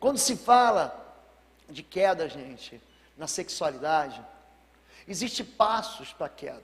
Quando se fala de queda, gente, na sexualidade, existem passos para a queda.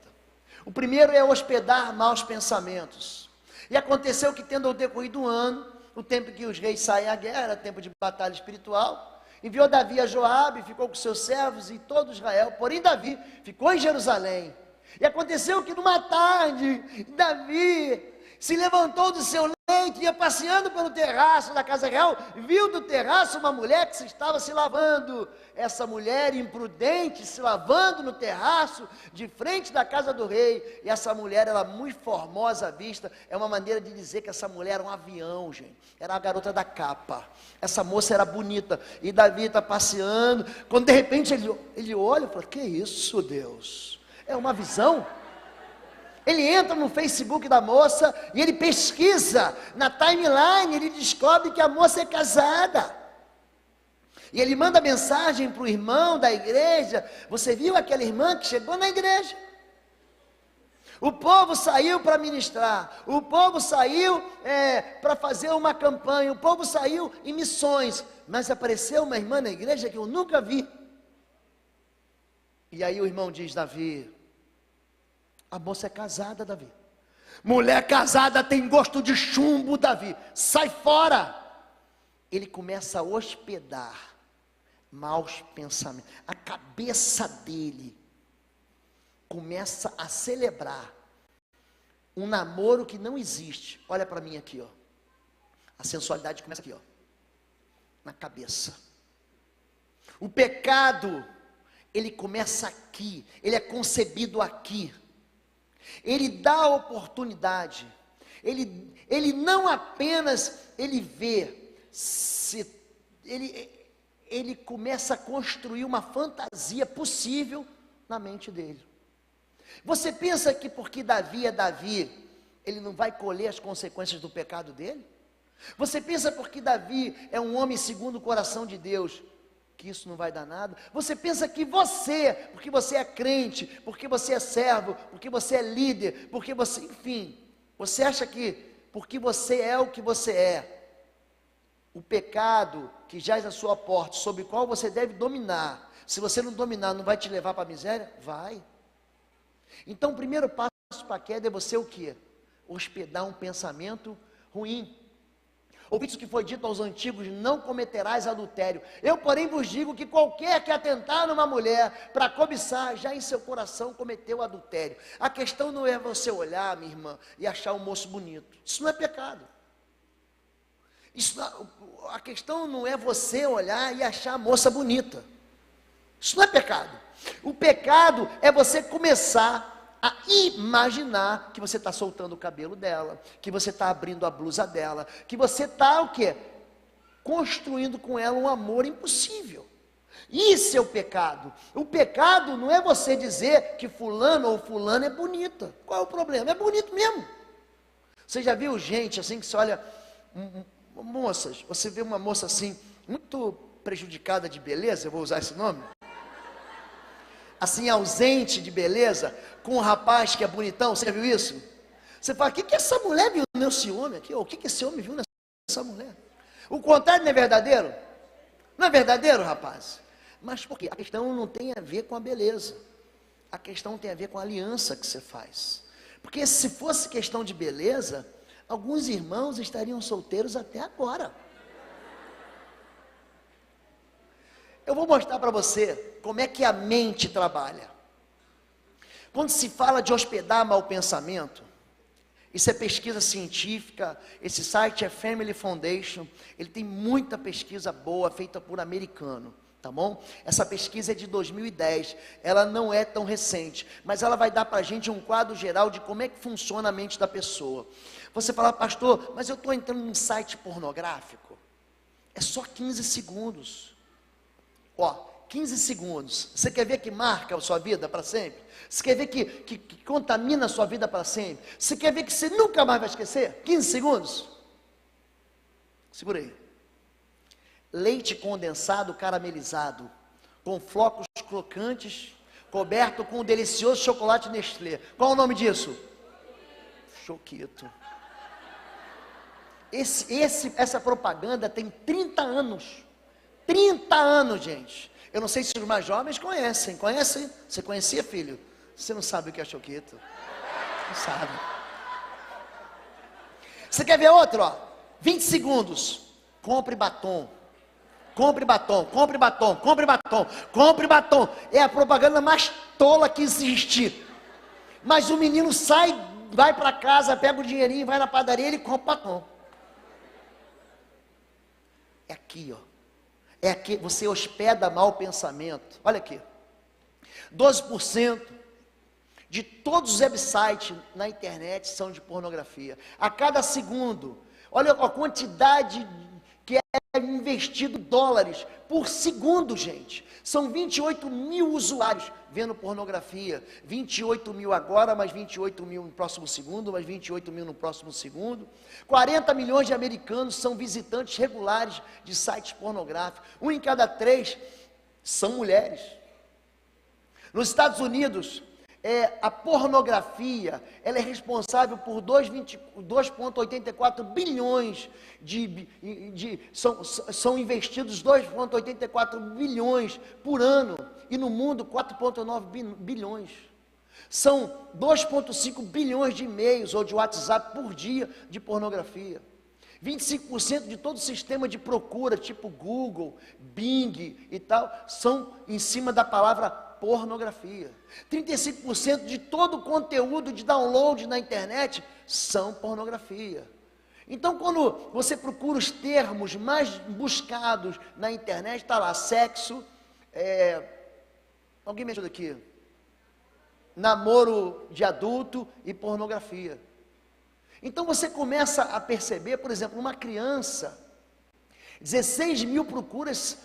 O primeiro é hospedar maus pensamentos. E aconteceu que, tendo decorrido um ano, o tempo que os reis saem à guerra, tempo de batalha espiritual, enviou Davi a Joabe, ficou com seus servos e todo Israel, porém Davi ficou em Jerusalém. E aconteceu que numa tarde, Davi se levantou do seu leito, ia passeando pelo terraço da casa real, viu do terraço uma mulher que se estava se lavando. Essa mulher imprudente se lavando no terraço, de frente da casa do rei. E essa mulher era muito formosa à vista. É uma maneira de dizer que essa mulher era um avião, gente. Era a garota da capa. Essa moça era bonita. E Davi está passeando, quando de repente ele olha e fala: que isso, Deus? É uma visão? Ele entra no Facebook da moça e ele pesquisa na timeline, ele descobre que a moça é casada. E ele manda mensagem para o irmão da igreja: você viu aquela irmã que chegou na igreja? O povo saiu para ministrar, o povo saiu para fazer uma campanha, o povo saiu em missões, mas apareceu uma irmã na igreja que eu nunca vi. E aí o irmão diz: Davi, a moça é casada, Davi. Mulher casada tem gosto de chumbo, Davi. Sai fora. Ele começa a hospedar maus pensamentos. A cabeça dele começa a celebrar um namoro que não existe. Olha para mim aqui, ó. A sensualidade começa aqui, ó, na cabeça. O pecado, ele começa aqui. Ele é concebido aqui. Ele dá oportunidade, ele não apenas, ele vê, ele começa a construir uma fantasia possível na mente dele. Você pensa que porque Davi é Davi, ele não vai colher as consequências do pecado dele? Você pensa porque Davi é um homem segundo o coração de Deus, que isso não vai dar nada? Você pensa que você, porque você é crente, porque você é servo, porque você é líder, porque você, enfim, você acha que porque você é o que você é, o pecado que jaz à sua porta, sobre o qual você deve dominar, se você não dominar, não vai te levar para a miséria? Vai. Então o primeiro passo para a queda é você o quê? Hospedar um pensamento ruim. Ouviste o que foi dito aos antigos: não cometerás adultério. Eu, porém, vos digo que qualquer que atentar numa mulher para cobiçar, já em seu coração cometeu adultério. A questão não é você olhar, minha irmã, e achar um moço bonito. Isso não é pecado. A questão não é você olhar e achar a moça bonita. Isso não é pecado. O pecado é você começar a imaginar que você está soltando o cabelo dela, que você está abrindo a blusa dela, que você está o quê? Construindo com ela um amor impossível. Isso é o pecado. O pecado não é você dizer que fulano ou fulana é bonita. Qual é o problema? É bonito mesmo. Você já viu gente assim que você olha, moças, você vê uma moça assim, muito prejudicada de beleza, eu vou usar esse nome, assim, ausente de beleza, com um rapaz que é bonitão. Você já viu isso? Você fala: o que essa mulher viu no meu ciúme aqui? Ou o que esse homem viu nessa mulher? O contrário não é verdadeiro? Não é verdadeiro, rapaz? Mas por quê? A questão não tem a ver com a beleza. A questão tem a ver com a aliança que você faz. Porque se fosse questão de beleza, alguns irmãos estariam solteiros até agora. Eu vou mostrar para você como é que a mente trabalha. Quando se fala de hospedar mau pensamento, isso é pesquisa científica. Esse site é Family Foundation. Ele tem muita pesquisa boa, feita por americano, tá bom? Essa pesquisa é de 2010, ela não é tão recente, mas ela vai dar para a gente um quadro geral de como é que funciona a mente da pessoa. Você fala: pastor, mas eu estou entrando num site pornográfico. É só 15 segundos. Ó, 15 segundos. Você quer ver que marca a sua vida para sempre? Você quer ver que contamina a sua vida para sempre? Você quer ver que você nunca mais vai esquecer? 15 segundos. Segura aí. Leite condensado caramelizado, com flocos crocantes, coberto com um delicioso chocolate Nestlé. Qual o nome disso? Choquito. Essa propaganda tem 30 anos. 30 anos, gente. Eu não sei se os mais jovens conhecem. Conhecem? Você conhecia, filho? Você não sabe o que é choquito? Não sabe. Você quer ver outro, ó? 20 segundos. Compre batom. Compre batom, compre batom, compre batom, compre batom. É a propaganda mais tola que existe. Mas o menino sai, vai para casa, pega o dinheirinho, vai na padaria, ele compra batom. É aqui, ó. É aqui, você hospeda mau pensamento. Olha aqui. 12% de todos os websites na internet são de pornografia. A cada segundo, olha a quantidade que é investido dólares por segundo, gente. São 28 mil usuários vendo pornografia. 28 mil agora, mais 28 mil no próximo segundo, mais 28 mil no próximo segundo. 40 milhões de americanos são visitantes regulares de sites pornográficos. 1 em cada 3 são mulheres. Nos Estados Unidos, a pornografia, ela é responsável por 2,84 bilhões são investidos 2,84 bilhões por ano, e no mundo 4,9 bilhões. São 2,5 bilhões de e-mails ou de WhatsApp por dia de pornografia. 25% de todo o sistema de procura, tipo Google, Bing e tal, são em cima da palavra pornografia. 35% de todo o conteúdo de download na internet são pornografia. Então, quando você procura os termos mais buscados na internet, está lá, sexo, alguém me ajuda aqui? Namoro de adulto e pornografia. Então você começa a perceber, por exemplo, uma criança, 16 mil procuras,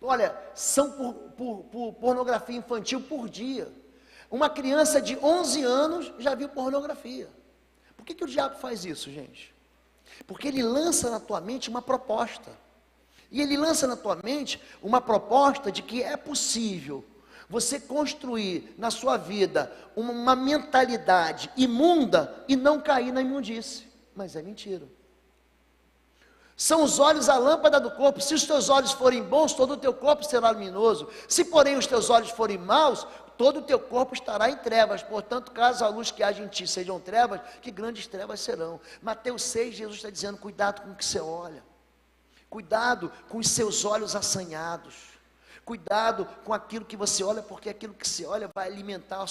olha, são por pornografia infantil por dia. Uma criança de 11 anos já viu pornografia. Por que o diabo faz isso, gente? Porque ele lança na tua mente uma proposta. E ele lança na tua mente uma proposta de que é possível você construir na sua vida uma mentalidade imunda e não cair na imundície. Mas é mentira. São os olhos a lâmpada do corpo. Se os teus olhos forem bons, todo o teu corpo será luminoso. Se porém os teus olhos forem maus, todo o teu corpo estará em trevas. Portanto, caso a luz que haja em ti sejam trevas, que grandes trevas serão. Mateus 6, Jesus está dizendo, cuidado com o que você olha. Cuidado com os seus olhos assanhados. Cuidado com aquilo que você olha, porque aquilo que se olha vai alimentar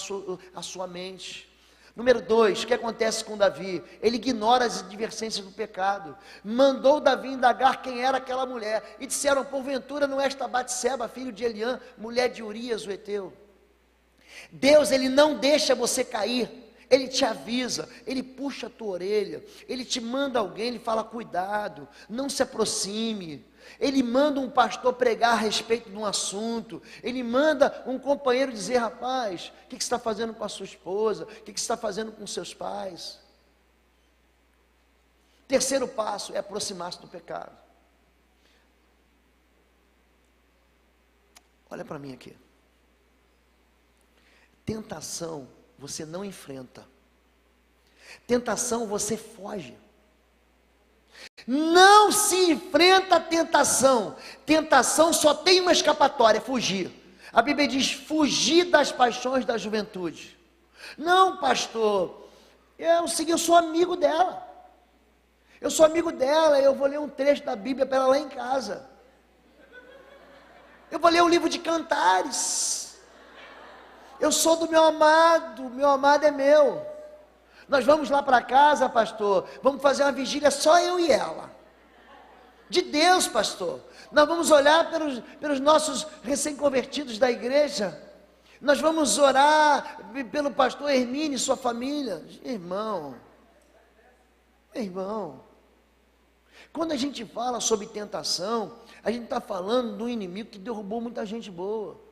a sua mente. Número 2, o que acontece com Davi? Ele ignora as advertências do pecado. Mandou Davi indagar quem era aquela mulher. E disseram, porventura não é esta Batseba, filho de Eliã, mulher de Urias, o heteu. Deus, ele não deixa você cair. Ele te avisa, ele puxa a tua orelha, ele te manda alguém, ele fala, cuidado, não se aproxime. Ele manda um pastor pregar a respeito de um assunto. Ele manda um companheiro dizer, rapaz, o que você está fazendo com a sua esposa? O que você está fazendo com seus pais? Terceiro passo é aproximar-se do pecado. Olha para mim aqui. Tentação você não enfrenta. Tentação você foge. Não se enfrenta a tentação. Tentação só tem uma escapatória, fugir. A Bíblia diz, fugir das paixões da juventude. Não, pastor, eu sou amigo dela. Eu sou amigo dela, eu vou ler um trecho da Bíblia para ela lá em casa. Eu vou ler um livro de cantares. Eu sou do meu amado é meu. Nós vamos lá para casa, pastor, vamos fazer uma vigília só eu e ela. De Deus, pastor. Nós vamos olhar pelos nossos recém-convertidos da igreja. Nós vamos orar pelo pastor Hermínio e sua família. Irmão, quando a gente fala sobre tentação, a gente está falando de um inimigo que derrubou muita gente boa.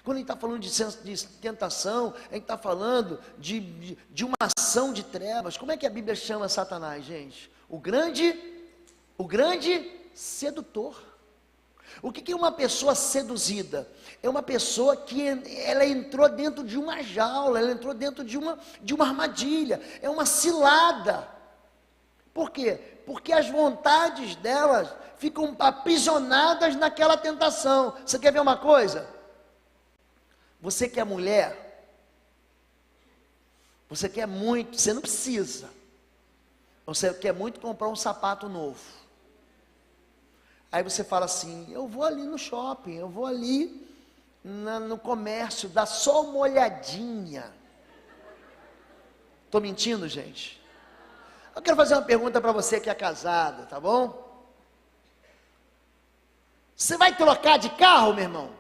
Quando a gente está falando de tentação, a gente está falando de uma ação de trevas. Como é que a Bíblia chama Satanás, gente? O grande sedutor. O que é uma pessoa seduzida? É uma pessoa que ela entrou dentro de uma jaula, ela entrou dentro de uma armadilha, é uma cilada. Por quê? Porque as vontades delas ficam aprisionadas naquela tentação. Você quer ver uma coisa? Você que é mulher, você quer muito, você não precisa. Você quer muito comprar um sapato novo. Aí você fala assim, eu vou ali no shopping, eu vou ali no comércio, dá só uma olhadinha. Estou mentindo, gente? Eu quero fazer uma pergunta para você que é casada, tá bom? Você vai trocar de carro, meu irmão?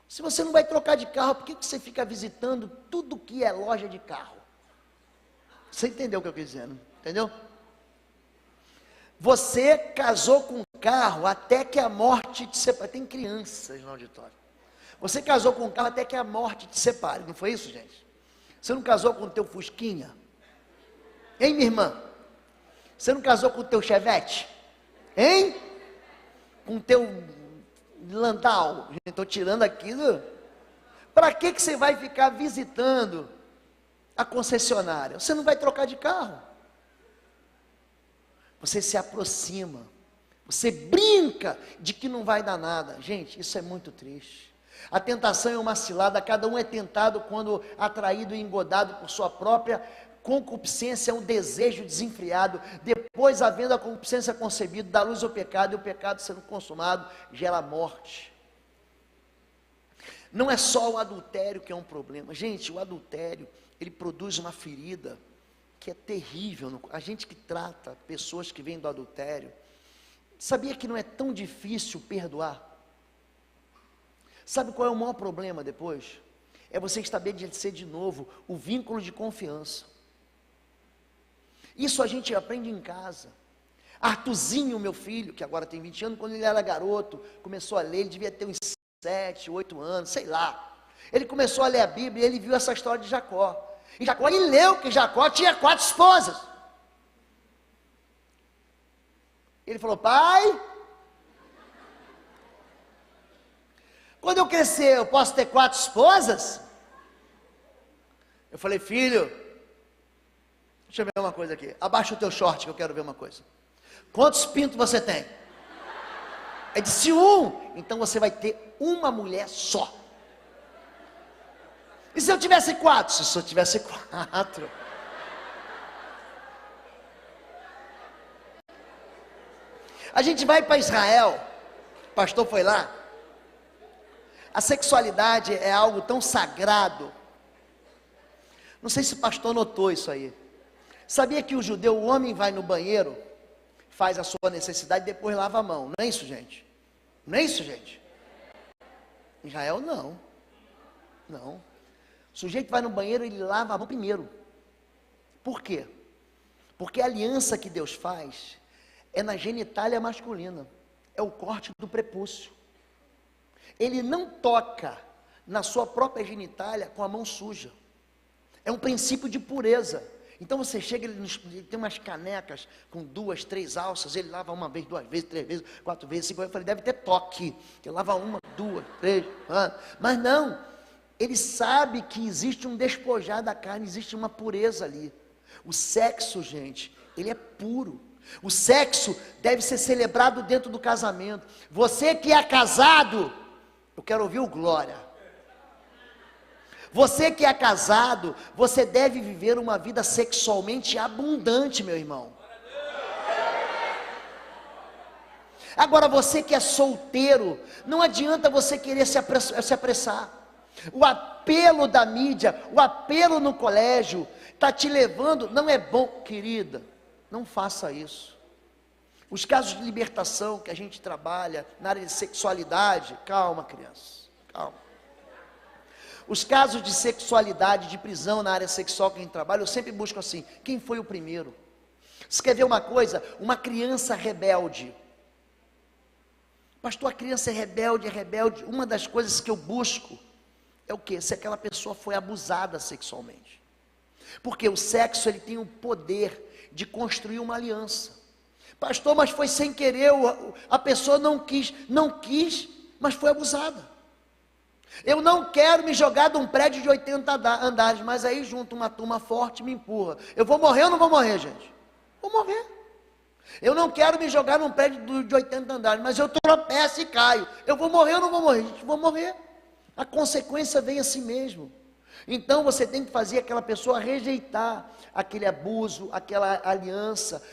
Se você não vai trocar de carro, por que você fica visitando tudo que é loja de carro? Você entendeu o que eu quis dizer, não? Entendeu? Você casou com um carro até que a morte te separe. Tem crianças no auditório. Você casou com um carro até que a morte te separe. Não foi isso, gente? Você não casou com o teu Fusquinha? Hein, minha irmã? Você não casou com o teu Chevette? Hein? Com o teu Landau? Estou tirando aquilo. Para que você vai ficar visitando a concessionária? Você não vai trocar de carro. Você se aproxima. Você brinca de que não vai dar nada. Gente, isso é muito triste. A tentação é uma cilada. Cada um é tentado quando atraído e engodado por sua própria concupiscência, é um desejo desenfreado. Depois, havendo a concupiscência concebida, dá luz ao pecado, e o pecado sendo consumado, gera morte. Não é só o adultério que é um problema. Gente, o adultério, ele produz uma ferida que é terrível. A gente que trata pessoas que vêm do adultério, sabia que não é tão difícil perdoar? Sabe qual é o maior problema depois? É você estabelecer de novo o vínculo de confiança. Isso a gente aprende em casa. Artuzinho, meu filho, que agora tem 20 anos, quando ele era garoto, começou a ler, ele devia ter uns 7, 8 anos, sei lá. Ele começou a ler a Bíblia e ele viu essa história de Jacó. E Jacó, ele leu que Jacó tinha 4 esposas. Ele falou, pai, quando eu crescer, eu posso ter 4 esposas? Eu falei, filho, deixa eu ver uma coisa aqui. Abaixa o teu short que eu quero ver uma coisa. Quantos pintos você tem? Ele disse 1. Então você vai ter uma mulher só. E se eu tivesse 4? Se eu tivesse 4. A gente vai para Israel. O pastor foi lá. A sexualidade é algo tão sagrado. Não sei se o pastor notou isso aí. Sabia que o judeu, o homem vai no banheiro, faz a sua necessidade e depois lava a mão. Não é isso, gente? Não é isso, gente? Em Israel, não. Não. O sujeito vai no banheiro e ele lava a mão primeiro. Por quê? Porque a aliança que Deus faz é na genitália masculina. É o corte do prepúcio. Ele não toca na sua própria genitália com a mão suja. É um princípio de pureza. Então você chega, ele tem umas canecas com 2, 3 alças, ele lava 1 vez, 2 vezes, 3 vezes, 4 vezes, 5 vezes. Eu falei, deve ter toque. Ele lava 1, 2, 3, 4. Mas não, ele sabe que existe um despojar da carne, existe uma pureza ali. O sexo, gente, ele é puro. O sexo deve ser celebrado dentro do casamento. Você que é casado, eu quero ouvir o glória. Você que é casado, você deve viver uma vida sexualmente abundante, meu irmão. Agora, você que é solteiro, não adianta você querer se apressar. O apelo da mídia, o apelo no colégio, está te levando, não é bom, querida, não faça isso. Os casos de libertação que a gente trabalha na área de sexualidade, calma, criança, calma. Os casos de sexualidade, de prisão na área sexual que a gente trabalha, eu sempre busco assim, quem foi o primeiro? Você quer ver uma coisa? Uma criança rebelde. Pastor, a criança é rebelde. Uma das coisas que eu busco é o quê? Se aquela pessoa foi abusada sexualmente. Porque o sexo, ele tem o poder de construir uma aliança. Pastor, mas foi sem querer, a pessoa não quis, mas foi abusada. Eu não quero me jogar de um prédio de 80 andares, mas aí junto uma turma forte me empurra. Eu vou morrer ou não vou morrer, gente? Vou morrer. Eu não quero me jogar num prédio de 80 andares, mas eu tropeço e caio. Eu vou morrer ou não vou morrer? Gente, vou morrer. A consequência vem assim mesmo. Então você tem que fazer aquela pessoa rejeitar aquele abuso, aquela aliança,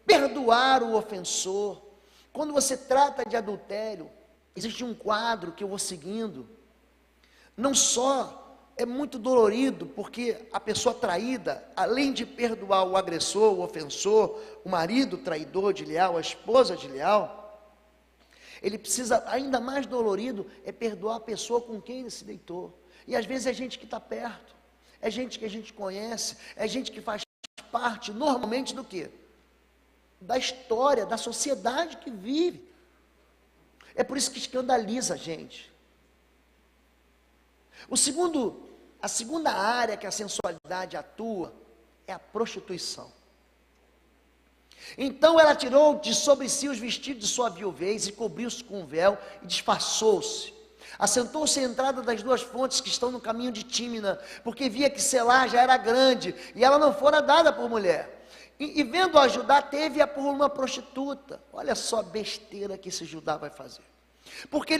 perdoar o ofensor. Quando você trata de adultério, existe um quadro que eu vou seguindo. Não só é muito dolorido, porque a pessoa traída, além de perdoar o agressor, o ofensor, o marido traidor de leal, a esposa de leal, ele precisa, ainda mais dolorido, é perdoar a pessoa com quem ele se deitou. E às vezes é gente que está perto, é gente que a gente conhece, é gente que faz parte normalmente do quê? Da história, da sociedade que vive. É por isso que escandaliza a gente. A segunda área que a sensualidade atua é a prostituição. Então ela tirou de sobre si os vestidos de sua viuvez e cobriu-se com um véu e disfarçou-se. Assentou-se à entrada das duas fontes que estão no caminho de Tímina, porque via que Selá já era grande e ela não fora dada por mulher. E vendo-a Judá, teve-a por uma prostituta. Olha só a besteira que esse Judá vai fazer. Porque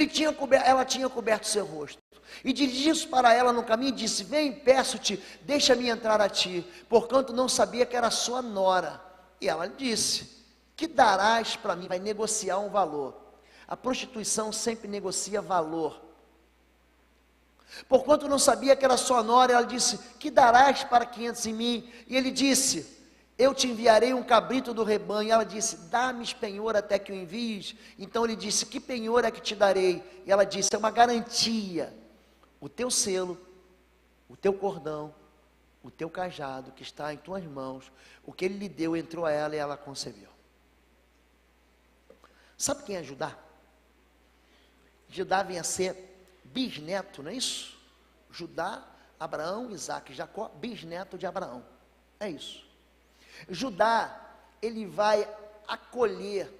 ela tinha coberto seu rosto. E dirigiu-se para ela no caminho e disse: vem, peço-te, deixa-me entrar a ti, porquanto não sabia que era sua nora. E ela disse: que darás para mim? Vai negociar um valor. A prostituição sempre negocia valor. Porquanto não sabia que era sua nora, ela disse: que darás para 500 em mim? E ele disse: eu te enviarei um cabrito do rebanho. E ela disse: dá-me penhor até que o envies. Então ele disse: que penhor é que te darei? E ela disse: é uma garantia, o teu selo, o teu cordão, o teu cajado que está em tuas mãos. O que ele lhe deu entrou a ela e ela concebeu. Sabe quem é Judá? Judá vinha a ser bisneto, não é isso? Judá, Abraão, Isaac, Jacó, bisneto de Abraão. É isso. Judá, ele vai acolher,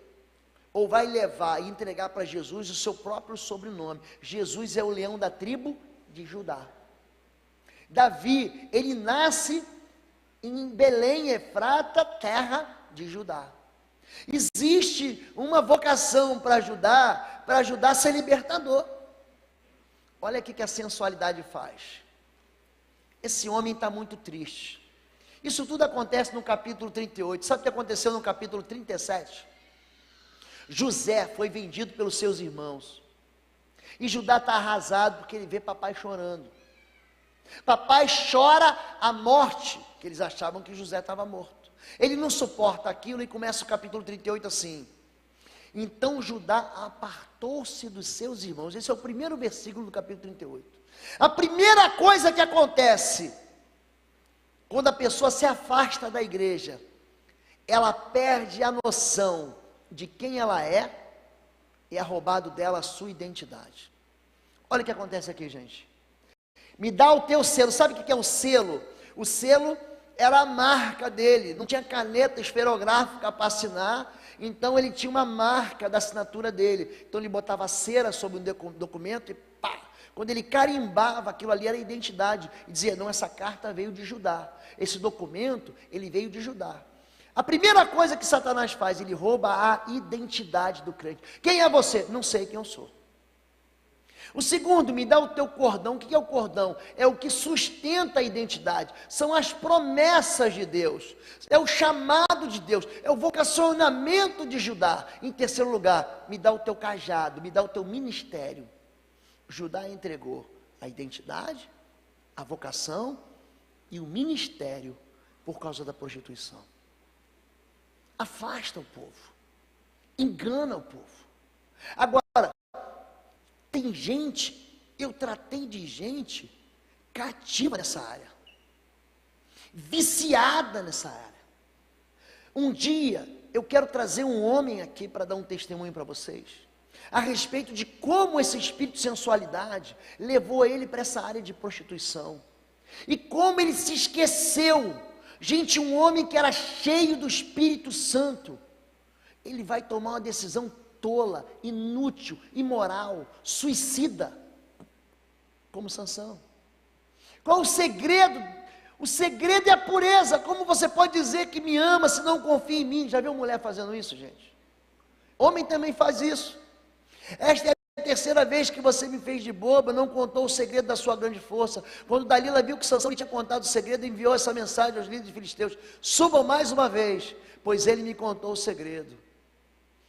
ou vai levar e entregar para Jesus o seu próprio sobrenome. Jesus é o leão da tribo de Judá. Davi, ele nasce em Belém, Efrata, terra de Judá. Existe uma vocação para Judá a ser libertador. Olha o que a sensualidade faz. Esse homem está muito triste. Isso tudo acontece no capítulo 38. Sabe o que aconteceu no capítulo 37? José foi vendido pelos seus irmãos. E Judá está arrasado porque ele vê papai chorando. Papai chora a morte, que eles achavam que José estava morto. Ele não suporta aquilo e começa o capítulo 38 assim: então Judá apartou-se dos seus irmãos. Esse é o primeiro versículo do capítulo 38. A primeira coisa que acontece quando a pessoa se afasta da igreja, ela perde a noção de quem ela é e é roubado dela a sua identidade. Olha o que acontece aqui, gente. Me dá o teu selo. Sabe o que é o selo? O selo era a marca dele. Não tinha caneta esferográfica para assinar, então ele tinha uma marca da assinatura dele. Então ele botava cera sobre um documento e pá! Quando ele carimbava, aquilo ali era a identidade. E dizia: não, essa carta veio de Judá. Esse documento, ele veio de Judá. A primeira coisa que Satanás faz, ele rouba a identidade do crente. Quem é você? Não sei quem eu sou. O segundo, me dá o teu cordão. O que é o cordão? É o que sustenta a identidade. São as promessas de Deus. É o chamado de Deus. É o vocacionamento de Judá. Em terceiro lugar, me dá o teu cajado. Me dá o teu ministério. Judá entregou a identidade, a vocação e o ministério por causa da prostituição. Afasta o povo. Engana o povo. Agora, tem gente, eu tratei de gente cativa nessa área, viciada nessa área. Um dia, eu quero trazer um homem aqui para dar um testemunho para vocês, a respeito de como esse espírito de sensualidade levou ele para essa área de prostituição, e como ele se esqueceu. Gente, um homem que era cheio do Espírito Santo, ele vai tomar uma decisão tola, inútil, imoral, suicida. como Sansão. Qual o segredo? O segredo é a pureza. Como você pode dizer que me ama se não confia em mim? Já viu mulher fazendo isso, gente? Homem também faz isso. Esta é a terceira vez que você me fez de boba, não contou o segredo da sua grande força. Quando Dalila viu que Sansão lhe tinha contado o segredo, enviou essa mensagem aos líderes filisteus: subam mais uma vez, pois ele me contou o segredo.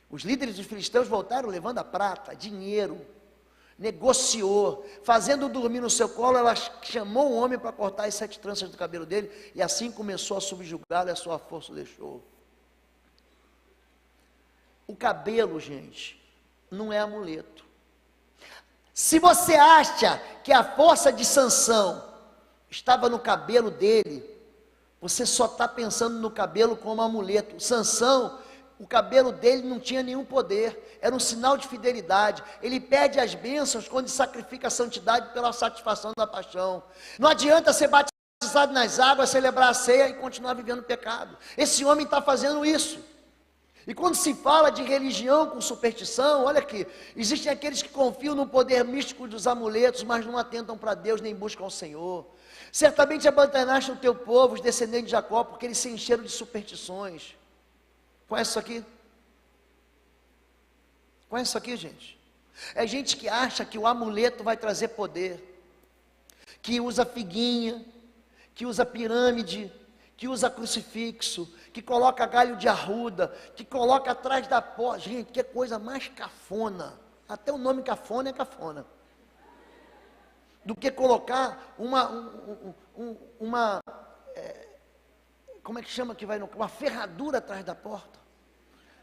Os líderes dos filisteus voltaram levando a prata, dinheiro, negociou, fazendo dormir no seu colo. Ela chamou um homem para cortar as 7 tranças do cabelo dele, e assim começou a subjugá-lo, e a sua força o deixou. O cabelo, gente, não é amuleto. Se você acha que a força de Sansão estava no cabelo dele, você só está pensando no cabelo como amuleto. Sansão, o cabelo dele não tinha nenhum poder, era um sinal de fidelidade. Ele perde as bênçãos quando sacrifica a santidade pela satisfação da paixão. Não adianta ser batizado nas águas, celebrar a ceia e continuar vivendo pecado. Esse homem está fazendo isso. E quando se fala de religião com superstição, olha aqui, existem aqueles que confiam no poder místico dos amuletos, mas não atentam para Deus nem buscam o Senhor. Certamente abandonaste o teu povo, os descendentes de Jacó, porque eles se encheram de superstições. Conhece isso aqui? Conhece isso aqui, gente? É gente que acha que o amuleto vai trazer poder, que usa figuinha, que usa pirâmide, que usa crucifixo, que coloca galho de arruda, que coloca atrás da porta. Gente, que coisa mais cafona. Até o nome cafona é cafona. Do que colocar como é que chama que vai no... uma ferradura atrás da porta.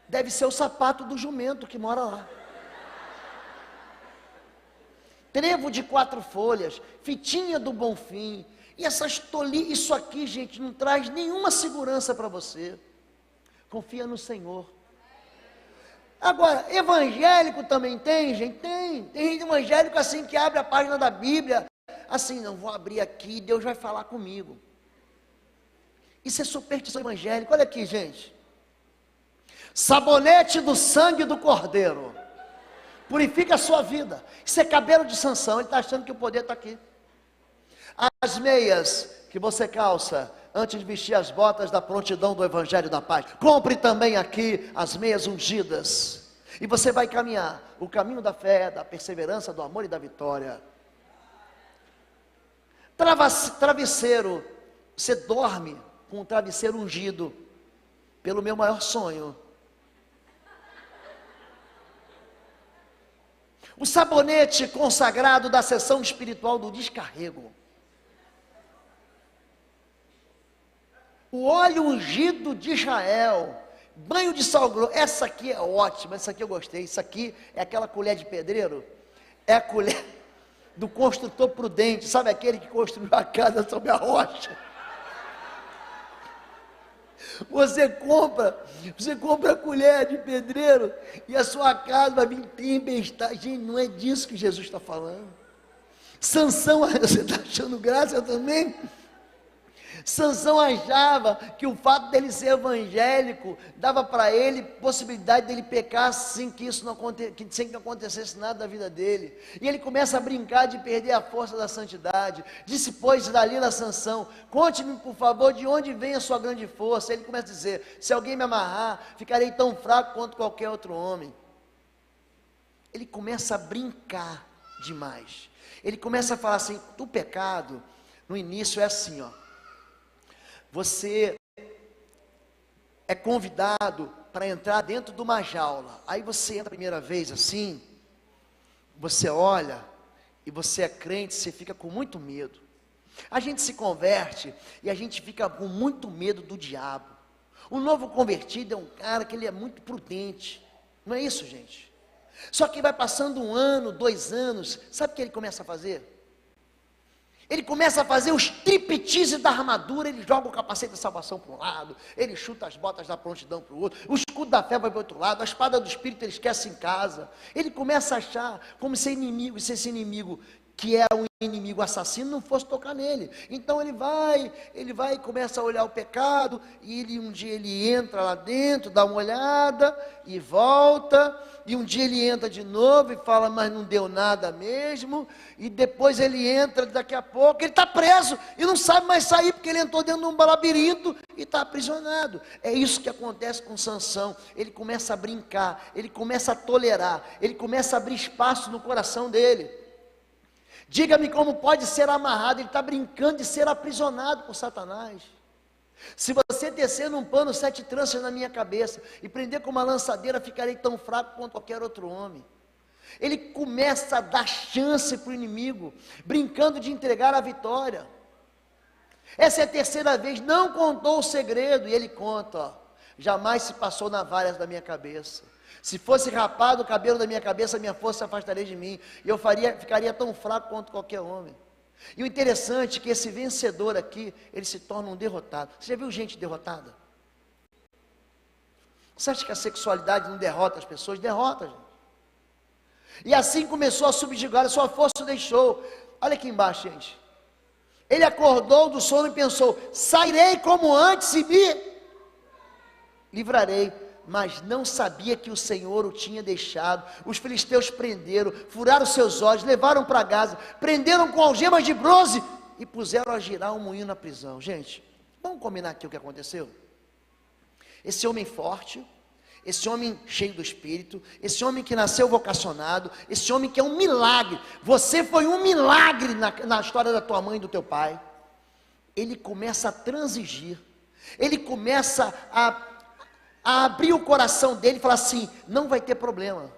Deve ser o sapato do jumento que mora lá. Trevo de 4 folhas, fitinha do Bonfim. E isso aqui, gente, não traz nenhuma segurança para você. Confia no Senhor. Agora, evangélico também tem, gente? Tem gente evangélico assim que abre a página da Bíblia, assim, não vou abrir aqui, Deus vai falar comigo. Isso é superstição evangélica. Olha aqui, gente. Sabonete do sangue do Cordeiro purifica a sua vida. Isso é cabelo de Sansão. Ele está achando que o poder está aqui. As meias que você calça antes de vestir as botas da prontidão do Evangelho da Paz. Compre também aqui as meias ungidas. E você vai caminhar o caminho da fé, da perseverança, do amor e da vitória. Travesseiro. Você dorme com um travesseiro ungido pelo meu maior sonho. O sabonete consagrado da sessão espiritual do descarrego. O óleo ungido de Israel, banho de sal grosso. Essa aqui é ótima, essa aqui eu gostei. Isso aqui é aquela colher de pedreiro, é a colher do construtor prudente, sabe aquele que construiu a casa sobre a rocha? Você compra a colher de pedreiro e a sua casa vai vir tempestade. Gente, não é disso que Jesus está falando. Sansão, você está achando graça também? Sansão achava que o fato dele ser evangélico dava para ele possibilidade dele pecar sem que sem que acontecesse nada da vida dele. E ele começa a brincar de perder a força da santidade. Disse, pois, Dalila a Sansão: conte-me, por favor, de onde vem a sua grande força. Ele começa a dizer: se alguém me amarrar, ficarei tão fraco quanto qualquer outro homem. Ele começa a brincar demais. Ele começa a falar assim: o pecado, no início é assim, ó. Você é convidado para entrar dentro de uma jaula. Aí você entra a primeira vez assim, você olha e você é crente, você fica com muito medo. A gente se converte e a gente fica com muito medo do diabo. O novo convertido é um cara que ele é muito prudente. Não é isso, gente? Só que vai passando 1 ano, 2 anos, sabe o que ele começa a fazer? Ele começa a fazer os striptease da armadura. Ele joga o capacete da salvação para um lado, ele chuta as botas da prontidão para o outro, o escudo da fé vai para o outro lado, a espada do Espírito ele esquece em casa. Ele começa a achar como ser inimigo, e se esse inimigo que é um inimigo assassino, não fosse tocar nele. Então ele vai e começa a olhar o pecado, e um dia ele entra lá dentro, dá uma olhada, e volta, e um dia ele entra de novo e fala, mas não deu nada mesmo, e depois ele entra, daqui a pouco, ele está preso, e não sabe mais sair, porque ele entrou dentro de um labirinto, e está aprisionado. É isso que acontece com Sansão. Ele começa a brincar, ele começa a tolerar, ele começa a abrir espaço no coração dele. Diga-me como pode ser amarrado. Ele está brincando de ser aprisionado por Satanás. Se você tecer num pano 7 tranças na minha cabeça e prender com uma lançadeira, ficarei tão fraco quanto qualquer outro homem. Ele começa a dar chance para o inimigo, brincando de entregar a vitória. Essa é a terceira vez, não contou o segredo, e ele conta, ó, jamais se passou navalhas da minha cabeça. Se fosse rapado o cabelo da minha cabeça, minha força se afastaria de mim, e eu ficaria tão fraco quanto qualquer homem. E o interessante é que esse vencedor aqui, ele se torna um derrotado. Você já viu gente derrotada? Você acha que a sexualidade não derrota as pessoas? Derrota, gente. E assim começou a subjugar, a sua força o deixou. Olha aqui embaixo, gente. Ele acordou do sono e pensou, sairei como antes e me livrarei. Mas não sabia que o Senhor o tinha deixado. Os filisteus prenderam, furaram seus olhos, levaram para Gaza, prenderam com algemas de bronze e puseram a girar um moinho na prisão. Gente, vamos combinar aqui o que aconteceu? Esse homem forte, esse homem cheio do Espírito, esse homem que nasceu vocacionado, esse homem que é um milagre. Você foi um milagre na história da tua mãe e do teu pai. Ele começa a transigir, ele começa a abrir o coração dele e falar assim, não vai ter problema.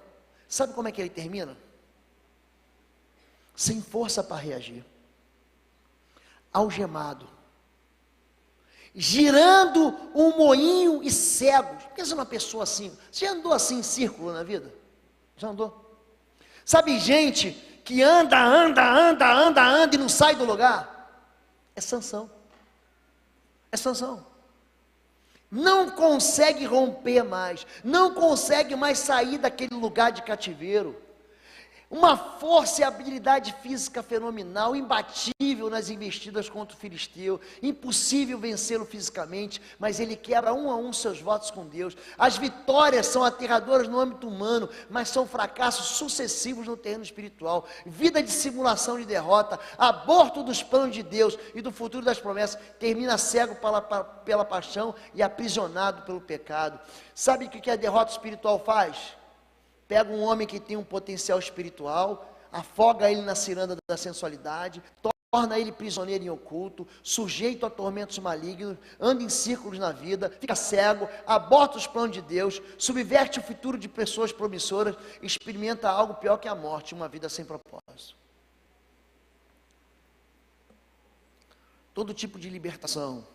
Sabe como é que ele termina? Sem força para reagir, algemado, girando um moinho e cego. Pensa numa pessoa assim. Você já andou assim em círculo na vida? Já andou? Sabe gente que anda e não sai do lugar? É Sansão. É Sansão. Não consegue romper mais, não consegue mais sair daquele lugar de cativeiro. Uma força e habilidade física fenomenal, imbatível nas investidas contra o filisteu, impossível vencê-lo fisicamente, mas ele quebra um a um seus votos com Deus. As vitórias são aterradoras no âmbito humano, mas são fracassos sucessivos no terreno espiritual. Vida de simulação de derrota, aborto dos planos de Deus e do futuro das promessas, termina cego pela paixão e aprisionado pelo pecado. Sabe o que a derrota espiritual faz? Pega um homem que tem um potencial espiritual, afoga ele na ciranda da sensualidade, torna ele prisioneiro em oculto, sujeito a tormentos malignos, anda em círculos na vida, fica cego, aborta os planos de Deus, subverte o futuro de pessoas promissoras, experimenta algo pior que a morte, uma vida sem propósito. Todo tipo de libertação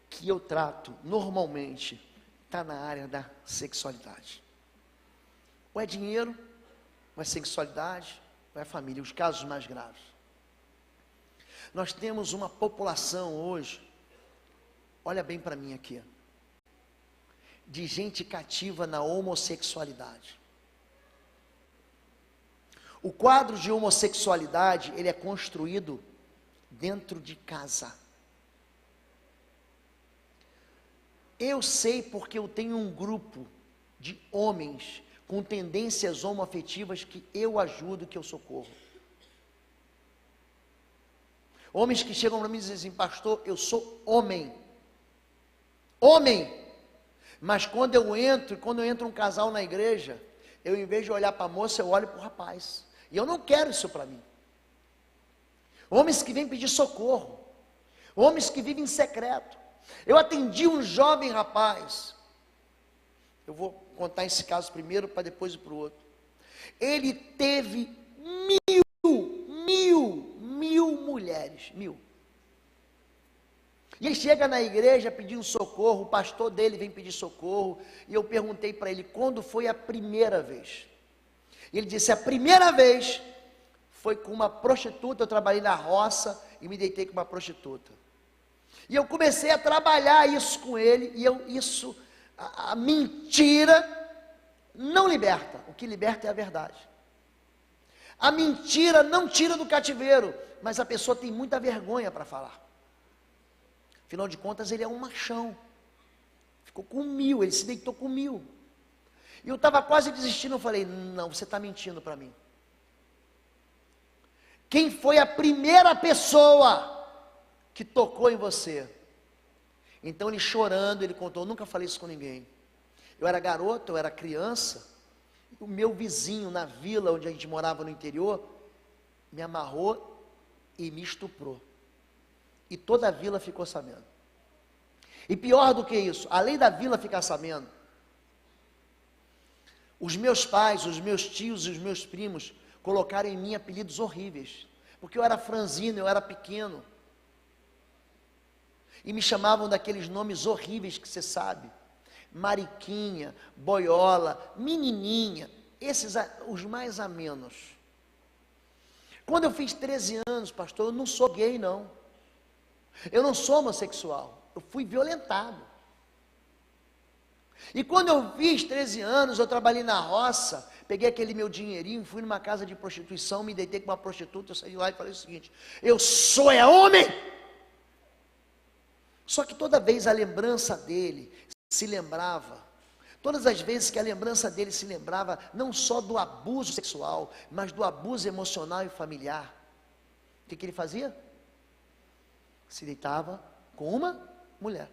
que eu trato normalmente está na área da sexualidade. Ou é dinheiro, ou é sexualidade, ou é família, os casos mais graves. Nós temos uma população hoje, olha bem para mim aqui, de gente cativa na homossexualidade. O quadro de homossexualidade, ele é construído dentro de casa. Eu sei porque eu tenho um grupo de homens com tendências homoafetivas que eu ajudo, que eu socorro. Homens que chegam para mim e dizem assim, pastor, eu sou homem. Homem. Mas quando eu entro um casal na igreja, eu em vez de olhar para a moça, eu olho para o rapaz. E eu não quero isso para mim. Homens que vêm pedir socorro. Homens que vivem em secreto. Eu atendi um jovem rapaz. Eu vou contar esse caso primeiro, para depois ir para o outro. Ele teve mil mulheres, 1000. E ele chega na igreja pedindo socorro, o pastor dele vem pedir socorro, e eu perguntei para ele, quando foi a primeira vez? Ele disse, a primeira vez foi com uma prostituta, eu trabalhei na roça, e me deitei com uma prostituta. E eu comecei a trabalhar isso com ele, e a mentira não liberta, o que liberta é a verdade. A mentira não tira do cativeiro, mas a pessoa tem muita vergonha para falar. Afinal de contas, ele é um machão. Ficou com 1000, ele se deitou com 1000. E eu estava quase desistindo, eu falei, não, você está mentindo para mim. Quem foi a primeira pessoa que tocou em você? Então ele chorando, ele contou, eu nunca falei isso com ninguém. Eu era garoto, eu era criança, o meu vizinho na vila onde a gente morava no interior, me amarrou e me estuprou. E toda a vila ficou sabendo. E pior do que isso, além da vila ficar sabendo, os meus pais, os meus tios e os meus primos colocaram em mim apelidos horríveis, porque eu era franzino, eu era pequeno, e me chamavam daqueles nomes horríveis que você sabe, Mariquinha, Boiola, Menininha, esses os mais amenos. Quando eu fiz 13 anos, pastor, eu não sou gay não, eu não sou homossexual, eu fui violentado. E quando eu fiz 13 anos, eu trabalhei na roça, peguei aquele meu dinheirinho, fui numa casa de prostituição, me deitei com uma prostituta, eu saí lá e falei o seguinte, eu sou homem! Só que toda vez a lembrança dele se lembrava, todas as vezes que a lembrança dele se lembrava, não só do abuso sexual, mas do abuso emocional e familiar, o que ele fazia? Se deitava com uma mulher.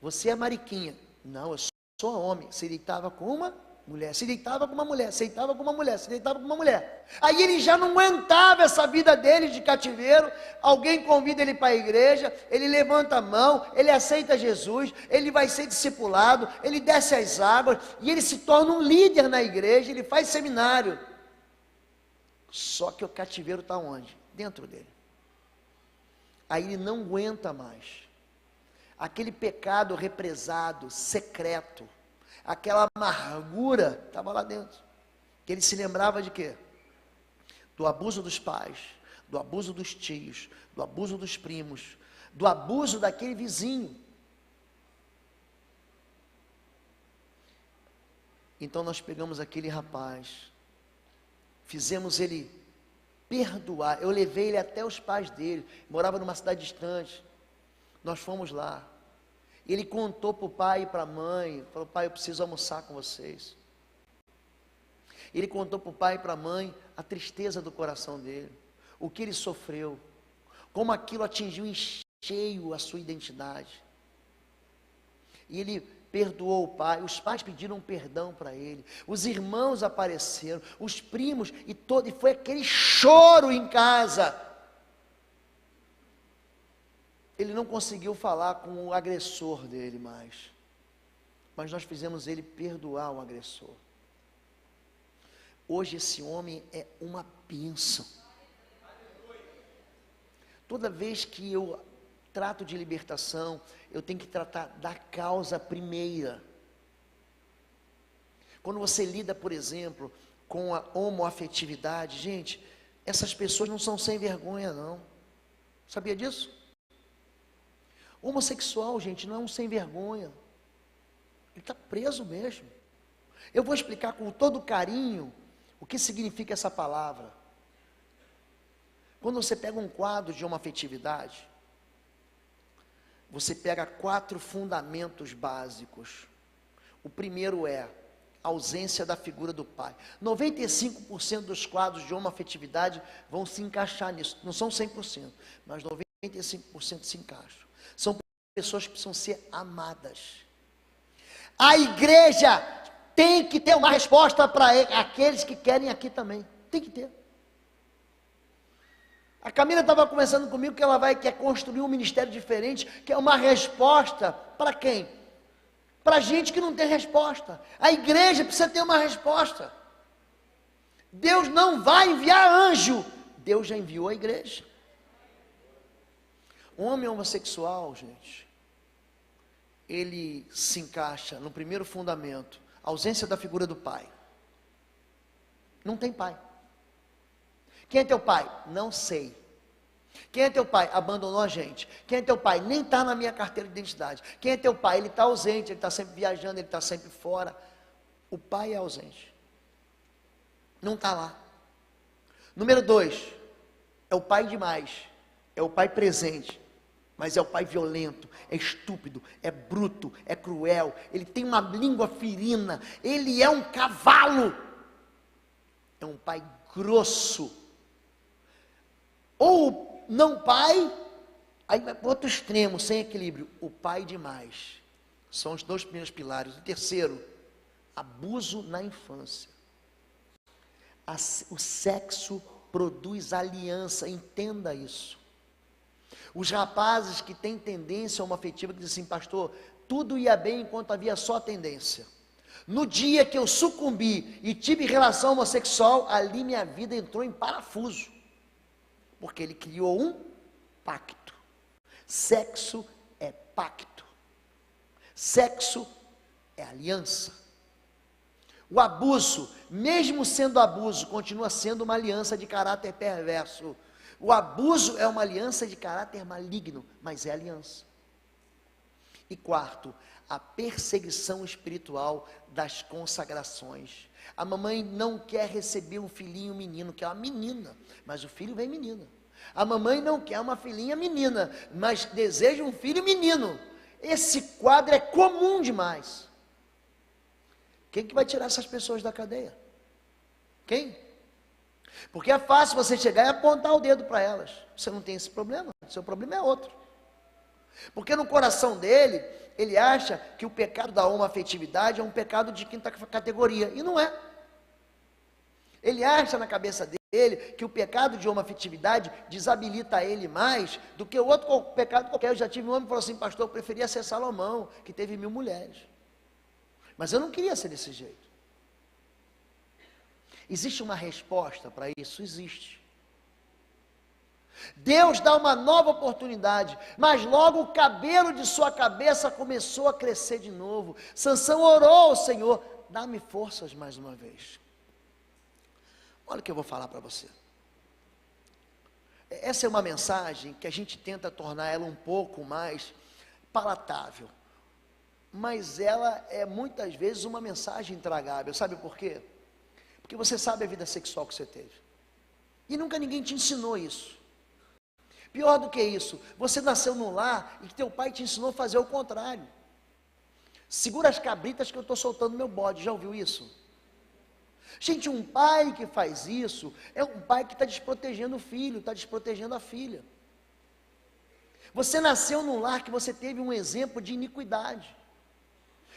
Você é Mariquinha. Não, eu sou homem. Se deitava com uma mulher, se deitava com uma mulher, se deitava com uma mulher, se deitava com uma mulher. Aí ele já não aguentava essa vida dele de cativeiro. Alguém convida ele para a igreja, ele levanta a mão, ele aceita Jesus, ele vai ser discipulado, ele desce as águas e ele se torna um líder na igreja, ele faz seminário. Só que o cativeiro está onde? Dentro dele. Aí ele não aguenta mais. Aquele pecado represado, secreto, aquela amargura estava lá dentro. Que ele se lembrava de quê? Do abuso dos pais, do abuso dos tios, do abuso dos primos, do abuso daquele vizinho. Então nós pegamos aquele rapaz, fizemos ele perdoar. Eu levei ele até os pais dele, morava numa cidade distante. Nós fomos lá. Ele contou para o pai e para a mãe, falou, pai, eu preciso almoçar com vocês. Ele contou para o pai e para a mãe a tristeza do coração dele, o que ele sofreu, como aquilo atingiu em cheio a sua identidade. E ele perdoou o pai, os pais pediram perdão para ele, os irmãos apareceram, os primos, e foi aquele choro em casa. Ele não conseguiu falar com o agressor dele mais, mas nós fizemos ele perdoar o agressor. Hoje esse homem é uma bênção. Toda vez que eu trato de libertação, eu tenho que tratar da causa primeira. Quando você lida, por exemplo, com a homoafetividade, gente, essas pessoas não são sem vergonha não, sabia disso? Homossexual, gente, não é um sem vergonha, ele está preso mesmo. Eu vou explicar com todo carinho o que significa essa palavra. Quando você pega um quadro de homoafetividade, você pega 4 fundamentos básicos. O primeiro é a ausência da figura do pai. 95% dos quadros de homoafetividade vão se encaixar nisso, não são 100%, mas 95% se encaixam. São pessoas que precisam ser amadas. A igreja tem que ter uma resposta para aqueles que querem aqui também. Tem que ter. A Camila estava conversando comigo que ela quer construir um ministério diferente, que é uma resposta para quem? Para gente que não tem resposta. A igreja precisa ter uma resposta. Deus não vai enviar anjo, Deus já enviou a igreja. Um homem homossexual, gente, ele se encaixa no primeiro fundamento, a ausência da figura do pai. Não tem pai. Quem é teu pai? Não sei. Quem é teu pai? Abandonou a gente. Quem é teu pai? Nem está na minha carteira de identidade. Quem é teu pai? Ele está ausente, ele está sempre viajando, ele está sempre fora. O pai é ausente. Não está lá. Número 2, é o pai demais, é o pai presente, mas é o pai violento, é estúpido, é bruto, é cruel, ele tem uma língua ferina, ele é um cavalo, é um pai grosso, ou não pai, aí vai para o outro extremo, sem equilíbrio, o pai demais, são os 2 primeiros pilares. O terceiro, abuso na infância. O sexo produz aliança, entenda isso. Os rapazes que têm tendência homoafetiva, que dizem assim, pastor, tudo ia bem enquanto havia só tendência. No dia que eu sucumbi e tive relação homossexual, ali minha vida entrou em parafuso. Porque ele criou um pacto. Sexo é pacto. Sexo é aliança. O abuso, mesmo sendo abuso, continua sendo uma aliança de caráter perverso. O abuso é uma aliança de caráter maligno, mas é aliança. E quarto, a perseguição espiritual das consagrações. A mamãe não quer receber um filhinho menino, quer uma menina, mas o filho vem menina. A mamãe não quer uma filhinha menina, mas deseja um filho menino. Esse quadro é comum demais. Quem que vai tirar essas pessoas da cadeia? Quem? Porque é fácil você chegar e apontar o dedo para elas. Você não tem esse problema, seu problema é outro. Porque no coração dele, ele acha que o pecado da homoafetividade é um pecado de quinta categoria, e não é. Ele acha na cabeça dele que o pecado de homoafetividade desabilita ele mais do que o outro pecado qualquer. Eu já tive um homem que falou assim, pastor, eu preferia ser Salomão, que teve 1000 mulheres. Mas eu não queria ser desse jeito. Existe uma resposta para isso? Existe. Deus dá uma nova oportunidade, mas logo o cabelo de sua cabeça começou a crescer de novo. Sansão orou ao Senhor, dá-me forças mais uma vez. Olha o que eu vou falar para você. Essa é uma mensagem que a gente tenta tornar ela um pouco mais palatável, mas ela é muitas vezes uma mensagem intragável. Sabe por quê? Porque você sabe a vida sexual que você teve, e nunca ninguém te ensinou isso. Pior do que isso, você nasceu num lar e teu pai te ensinou a fazer o contrário. Segura as cabritas que eu estou soltando meu bode, já ouviu isso? Gente, um pai que faz isso, é um pai que está desprotegendo o filho, está desprotegendo a filha. Você nasceu num lar que você teve um exemplo de iniquidade.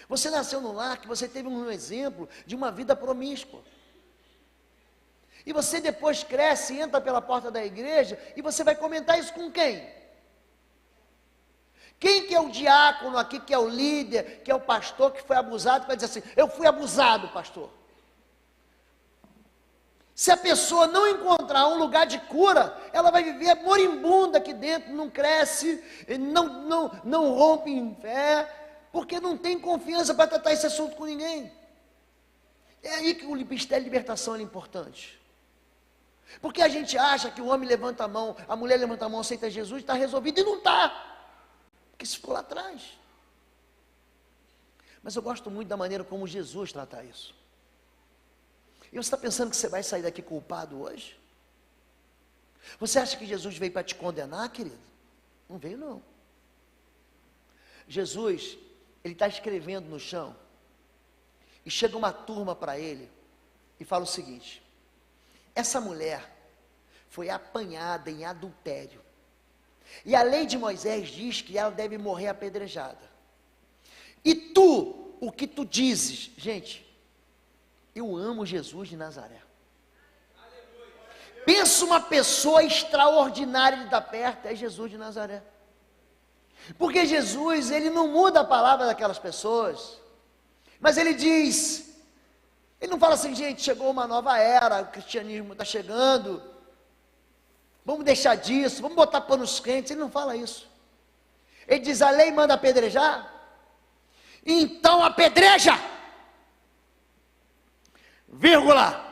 Você nasceu num lar que você teve um exemplo de uma vida promíscua. E você depois cresce, entra pela porta da igreja, e você vai comentar isso com quem? Quem que é o diácono aqui, que é o líder, que é o pastor que foi abusado, vai dizer assim, eu fui abusado, pastor. Se a pessoa não encontrar um lugar de cura, ela vai viver moribunda aqui dentro, não cresce, não rompe em fé, porque não tem confiança para tratar esse assunto com ninguém. É aí que o Ministério de Libertação é importante. Porque a gente acha que o homem levanta a mão, a mulher levanta a mão, aceita Jesus, está resolvido, e não está. Porque isso ficou lá atrás. Mas eu gosto muito da maneira como Jesus trata isso. E você está pensando que você vai sair daqui culpado hoje? Você acha que Jesus veio para te condenar, querido? Não veio, não. Jesus, ele está escrevendo no chão, e chega uma turma para ele, e fala o seguinte, essa mulher foi apanhada em adultério, e a lei de Moisés diz que ela deve morrer apedrejada, e tu, o que tu dizes? Gente, eu amo Jesus de Nazaré. Pensa uma pessoa extraordinária de estar perto, é Jesus de Nazaré. Porque Jesus, ele não muda a palavra daquelas pessoas, mas ele diz, ele não fala assim, gente, chegou uma nova era, o cristianismo está chegando, vamos deixar disso, vamos botar panos quentes. Ele não fala isso. Ele diz, a lei manda apedrejar, então apedreja, vírgula,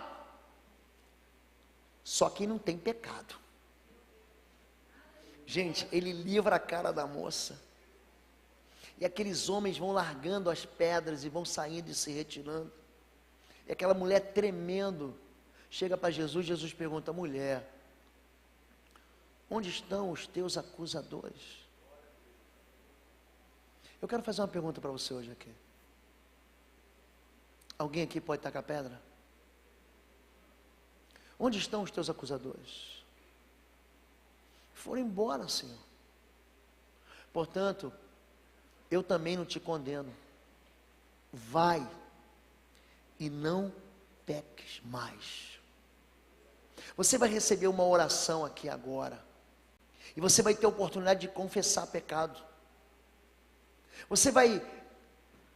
só que não tem pecado. Gente, ele livra a cara da moça, e aqueles homens vão largando as pedras, e vão saindo e se retirando, e aquela mulher tremendo, chega para Jesus, Jesus pergunta: mulher, onde estão os teus acusadores? Eu quero fazer uma pergunta para você hoje aqui. Alguém aqui pode tacar pedra? Onde estão os teus acusadores? Foram embora, Senhor. Portanto, eu também não te condeno. Vai e não peques mais. Você vai receber uma oração aqui agora. E você vai ter a oportunidade de confessar pecado. Você vai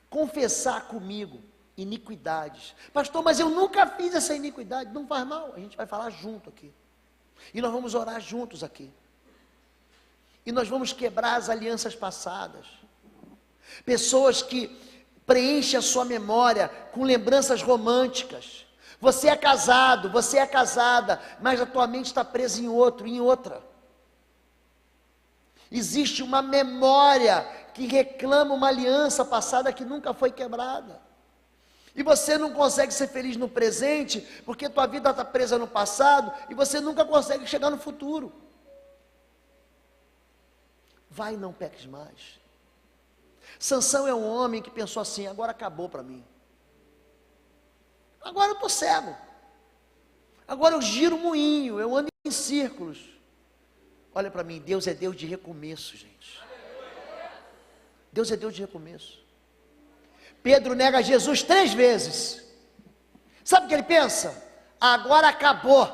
confessar comigo iniquidades. Pastor, mas eu nunca fiz essa iniquidade. Não faz mal, a gente vai falar junto aqui. E nós vamos orar juntos aqui. E nós vamos quebrar as alianças passadas. Pessoas que preenchem a sua memória com lembranças românticas. Você é casado, você é casada, mas a tua mente está presa em outro, em outra. Existe uma memória que reclama uma aliança passada que nunca foi quebrada. E você não consegue ser feliz no presente, porque tua vida está presa no passado, e você nunca consegue chegar no futuro. Vai e não peques mais. Sansão é um homem que pensou assim: agora acabou para mim. Agora eu estou cego. Agora eu giro o moinho, eu ando em círculos. Olha para mim, Deus é Deus de recomeço, gente. Deus é Deus de recomeço. Pedro nega Jesus 3 vezes. Sabe o que ele pensa? Agora acabou.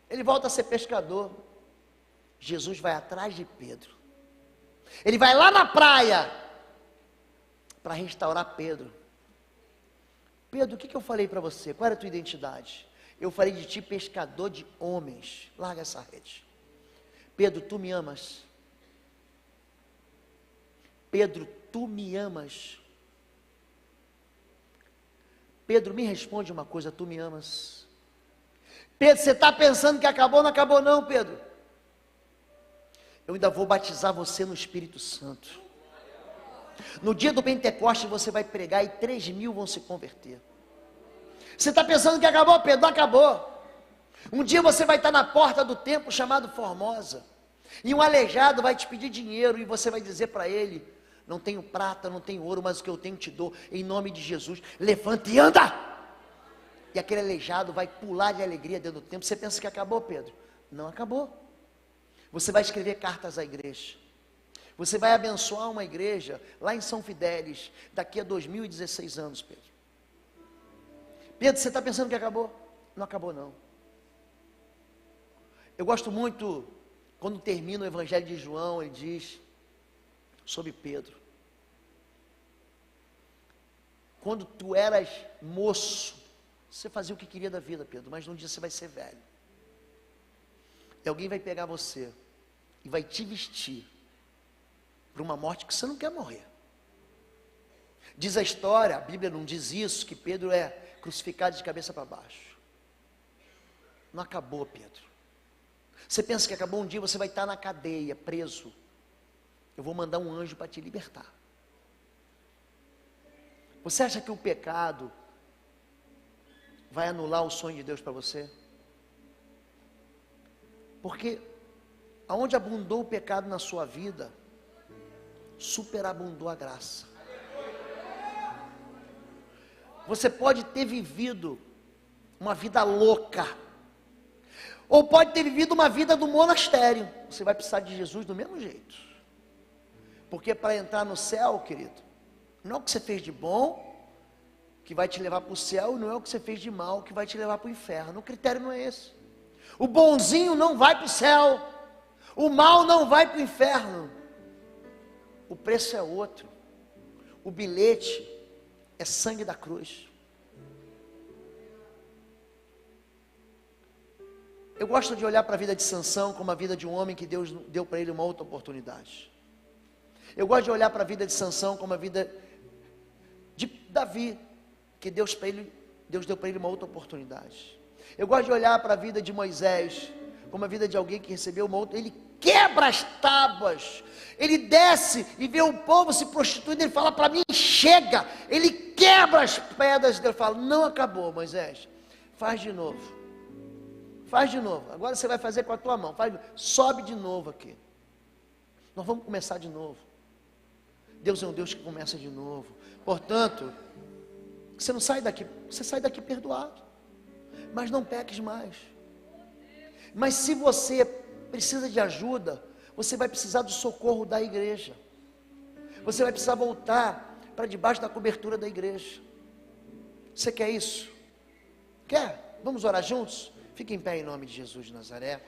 Ele volta a ser pescador. Jesus vai atrás de Pedro. Ele vai lá na praia para restaurar Pedro. Pedro, o que eu falei para você? Qual era a tua identidade? Eu falei de ti pescador de homens. Larga essa rede. Pedro, tu me amas? Pedro, tu me amas? Pedro, me responde uma coisa: tu me amas? Pedro, você está pensando que acabou? Não acabou não, Pedro. Eu ainda vou batizar você no Espírito Santo. No dia do Pentecoste você vai pregar e 3.000 vão se converter. Você está pensando que acabou, Pedro? Não acabou. Um dia você vai estar na porta do templo chamado Formosa, e um aleijado vai te pedir dinheiro, e você vai dizer para ele: não tenho prata, não tenho ouro, mas o que eu tenho te dou, em nome de Jesus, levanta e anda. E aquele aleijado vai pular de alegria dentro do templo. Você pensa que acabou, Pedro? Não acabou. Você vai escrever cartas à igreja. Você vai abençoar uma igreja lá em São Fidélis, daqui a 2016 anos, Pedro. Pedro, você está pensando que acabou? Não acabou não. Eu gosto muito, quando termina o Evangelho de João, ele diz sobre Pedro: quando tu eras moço, você fazia o que queria da vida, Pedro, mas num dia você vai ser velho. E alguém vai pegar você e vai te vestir para uma morte que você não quer morrer. Diz a história, a Bíblia não diz isso, que Pedro é crucificado de cabeça para baixo. Não acabou, Pedro. Você pensa que acabou? Um dia você vai estar na cadeia, preso. Eu vou mandar um anjo para te libertar. Você acha que o pecado vai anular o sonho de Deus para você? Porque aonde abundou o pecado na sua vida, superabundou a graça. Você pode ter vivido uma vida louca, ou pode ter vivido uma vida do monastério. Você vai precisar de Jesus do mesmo jeito. Porque para entrar no céu, querido, não é o que você fez de bom que vai te levar para o céu, não é o que você fez de mal que vai te levar para o inferno. O critério não é esse. O bonzinho não vai para o céu, o mal não vai para o inferno. O preço é outro. O bilhete é sangue da cruz. Eu gosto de olhar para a vida de Sansão como a vida de um homem que Deus deu para ele uma outra oportunidade. Eu gosto de olhar para a vida de Sansão como a vida de Davi, que Deus deu para ele uma outra oportunidade. Eu gosto de olhar para a vida de Moisés como a vida de alguém que recebeu uma outra. Ele quebra as tábuas, ele desce e vê o povo se prostituindo, ele fala: para mim chega. Ele quebra as pedras, ele fala: não acabou, Moisés, faz de novo. Faz de novo. Agora você vai fazer com a tua mão. Sobe de novo aqui. Nós vamos começar de novo. Deus é um Deus que começa de novo. Portanto, você não sai daqui, você sai daqui perdoado. Mas não peques mais. Mas se você precisa de ajuda, você vai precisar do socorro da igreja. Você vai precisar voltar para debaixo da cobertura da igreja. Você quer isso? Quer? Vamos orar juntos? Fique em pé em nome de Jesus de Nazaré.